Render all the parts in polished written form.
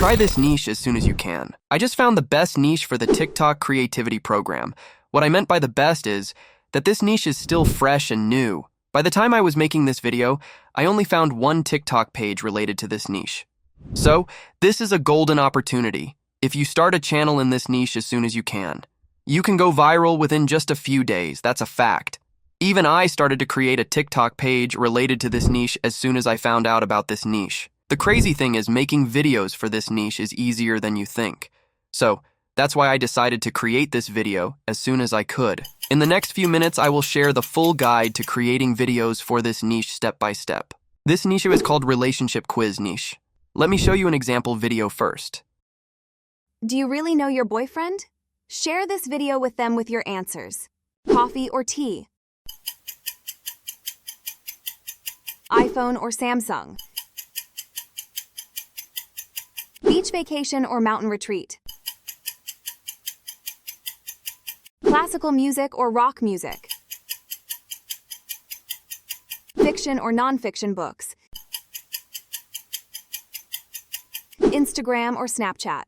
Try this niche as soon as you can. I just found the best niche for the TikTok creativity program. What I meant by the best is that this niche is still fresh and new. By the time I was making this video, I only found one TikTok page related to this niche. So, this is a golden opportunity. If you start a channel in this niche as soon as you can go viral within just a few days, that's a fact. Even I started to create a TikTok page related to this niche as soon as I found out about this niche. The crazy thing is making videos for this niche is easier than you think. So, that's why I decided to create this video as soon as I could. In the next few minutes, I will share the full guide to creating videos for this niche step by step. This niche is called Relationship Quiz Niche. Let me show you an example video first. Do you really know your boyfriend? Share this video with them with your answers. Coffee or tea? iPhone or Samsung? Beach vacation or mountain retreat? Classical music or rock music? Fiction or nonfiction books? Instagram or Snapchat?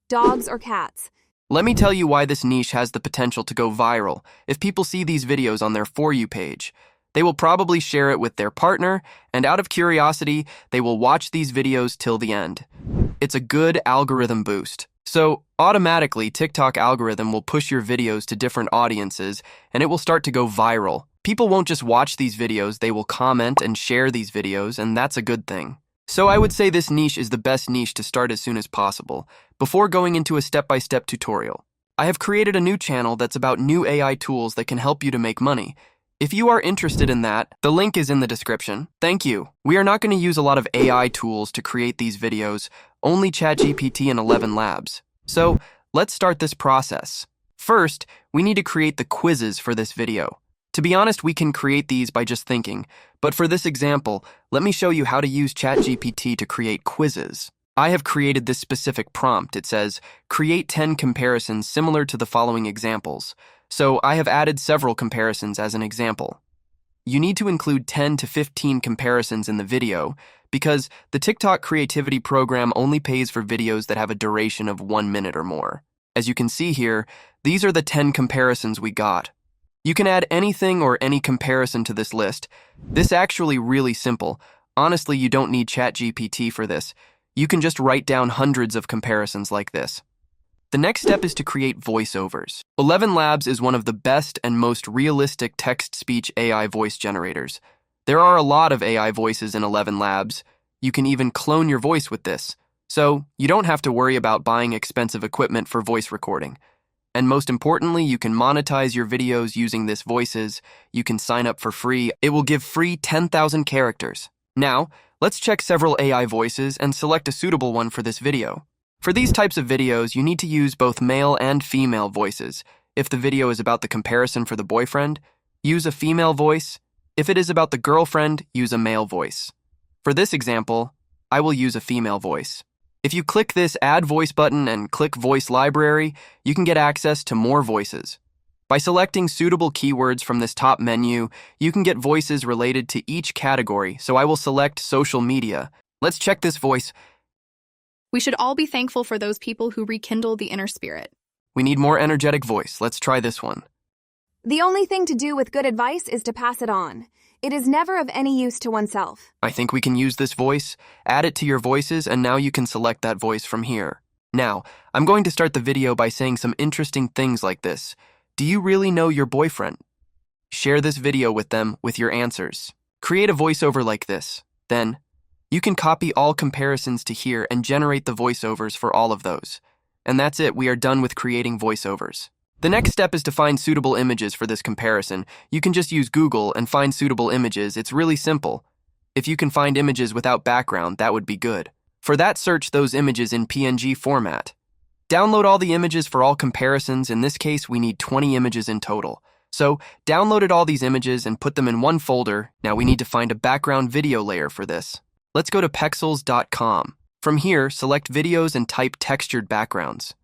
Dogs or cats? Let me tell you why this niche has the potential to go viral. If people see these videos on their For You page, they will probably share it with their partner, and out of curiosity, they will watch these videos till the end. It's a good algorithm boost. So, automatically, TikTok algorithm will push your videos to different audiences, and it will start to go viral. People won't just watch these videos, they will comment and share these videos, and that's a good thing. So I would say this niche is the best niche to start as soon as possible, before going into a step-by-step tutorial. I have created a new channel that's about new AI tools that can help you to make money. If you are interested in that, the link is in the description. Thank you. We are not going to use a lot of AI tools to create these videos, only ChatGPT and 11 Labs. So, let's start this process. First, we need to create the quizzes for this video. To be honest, we can create these by just thinking, but for this example, let me show you how to use ChatGPT to create quizzes. I have created this specific prompt. It says, create 10 comparisons similar to the following examples. So I have added several comparisons as an example. You need to include 10 to 15 comparisons in the video because the TikTok creativity program only pays for videos that have a duration of 1 minute or more. As you can see here, these are the 10 comparisons we got. You can add anything or any comparison to this list. This is actually really simple. Honestly, you don't need ChatGPT for this. You can just write down hundreds of comparisons like this. The next step is to create voiceovers. 11 Labs is one of the best and most realistic text-speech AI voice generators. There are a lot of AI voices in 11 Labs. You can even clone your voice with this. So, you don't have to worry about buying expensive equipment for voice recording. And most importantly, you can monetize your videos using this voices. You can sign up for free. It will give free 10,000 characters. Now, let's check several AI voices and select a suitable one for this video. For these types of videos, you need to use both male and female voices. If the video is about the comparison for the boyfriend, use a female voice. If it is about the girlfriend, use a male voice. For this example, I will use a female voice. If you click this Add Voice button and click Voice Library, you can get access to more voices. By selecting suitable keywords from this top menu, you can get voices related to each category, so I will select social media. Let's check this voice. We should all be thankful for those people who rekindle the inner spirit. We need more energetic voice. Let's try this one. The only thing to do with good advice is to pass it on. It is never of any use to oneself. I think we can use this voice, add it to your voices, and now you can select that voice from here. Now, I'm going to start the video by saying some interesting things like this. Do you really know your boyfriend? Share this video with them with your answers. Create a voiceover like this. Then, you can copy all comparisons to here and generate the voiceovers for all of those. And that's it, we are done with creating voiceovers. The next step is to find suitable images for this comparison. You can just use Google and find suitable images. It's really simple. If you can find images without background, that would be good. For that, search those images in PNG format. Download all the images for all comparisons. In this case, we need 20 images in total. So, downloaded all these images and put them in one folder. Now we need to find a background video layer for this. Let's go to pexels.com. From here, select videos and type textured backgrounds.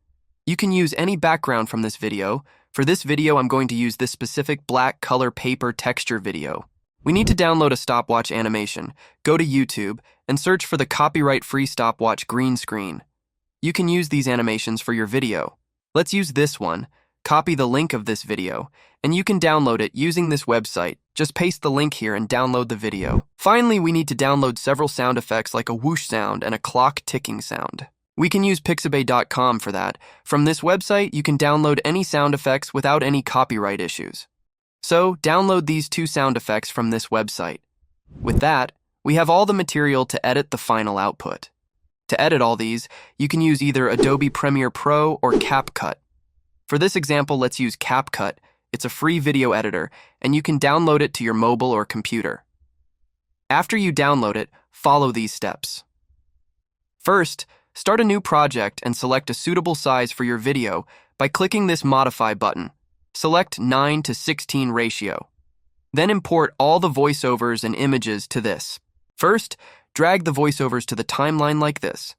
You can use any background from this video. For this video, I'm going to use this specific black color paper texture video. We need to download a stopwatch animation. Go to YouTube and search for the copyright-free stopwatch green screen. You can use these animations for your video. Let's use this one. Copy the link of this video, and you can download it using this website. Just paste the link here and download the video. Finally, we need to download several sound effects like a whoosh sound and a clock ticking sound. We can use pixabay.com for that. From this website, you can download any sound effects without any copyright issues. So, download these two sound effects from this website. With that, we have all the material to edit the final output. To edit all these, you can use either Adobe Premiere Pro or CapCut. For this example, let's use CapCut. It's a free video editor, and you can download it to your mobile or computer. After you download it, follow these steps. First, start a new project and select a suitable size for your video by clicking this Modify button. Select 9:16 ratio. Then import all the voiceovers and images to this. First, drag the voiceovers to the timeline like this.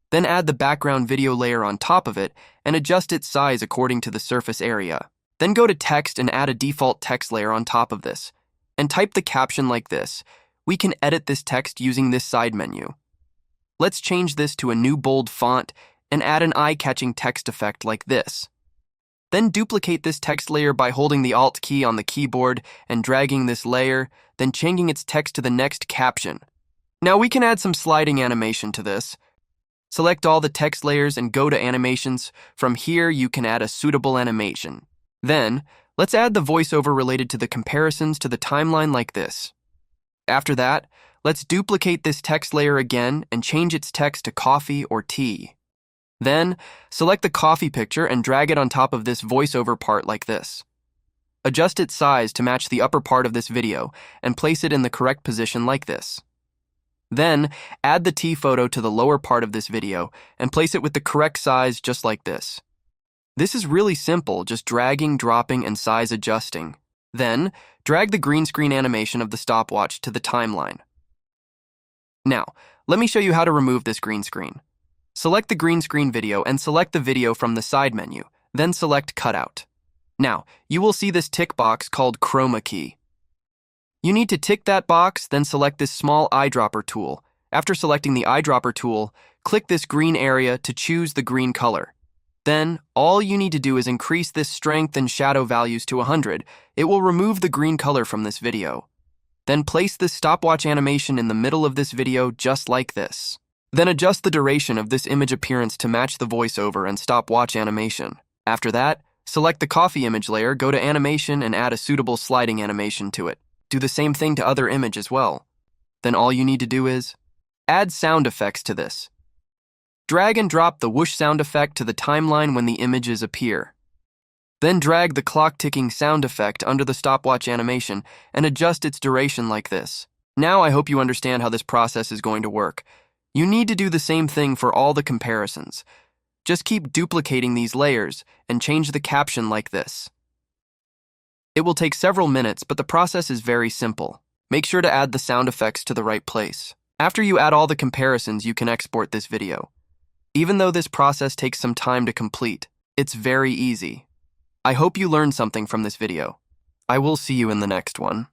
Then add the background video layer on top of it and adjust its size according to the surface area. Then go to text and add a default text layer on top of this. And type the caption like this. We can edit this text using this side menu. Let's change this to a new bold font and add an eye-catching text effect like this. Then duplicate this text layer by holding the Alt key on the keyboard and dragging this layer, then changing its text to the next caption. Now we can add some sliding animation to this. Select all the text layers and go to Animations. From here, you can add a suitable animation. Then, let's add the voiceover related to the comparisons to the timeline like this. After that, let's duplicate this text layer again and change its text to coffee or tea. Then, select the coffee picture and drag it on top of this voiceover part like this. Adjust its size to match the upper part of this video and place it in the correct position like this. Then, add the tea photo to the lower part of this video and place it with the correct size just like this. This is really simple, just dragging, dropping, and size adjusting. Then, drag the green screen animation of the stopwatch to the timeline. Now, let me show you how to remove this green screen. Select the green screen video and select the video from the side menu, then select Cutout. Now, you will see this tick box called Chroma Key. You need to tick that box, then select this small eyedropper tool. After selecting the eyedropper tool, click this green area to choose the green color. Then, all you need to do is increase this strength and shadow values to 100. It will remove the green color from this video. Then place this stopwatch animation in the middle of this video just like this. Then adjust the duration of this image appearance to match the voiceover and stopwatch animation. After that, select the coffee image layer, go to Animation, and add a suitable sliding animation to it. Do the same thing to other image as well. Then all you need to do is add sound effects to this. Drag and drop the whoosh sound effect to the timeline when the images appear. Then drag the clock ticking sound effect under the stopwatch animation and adjust its duration like this. Now I hope you understand how this process is going to work. You need to do the same thing for all the comparisons. Just keep duplicating these layers and change the caption like this. It will take several minutes, but the process is very simple. Make sure to add the sound effects to the right place. After you add all the comparisons, you can export this video. Even though this process takes some time to complete, it's very easy. I hope you learned something from this video. I will see you in the next one.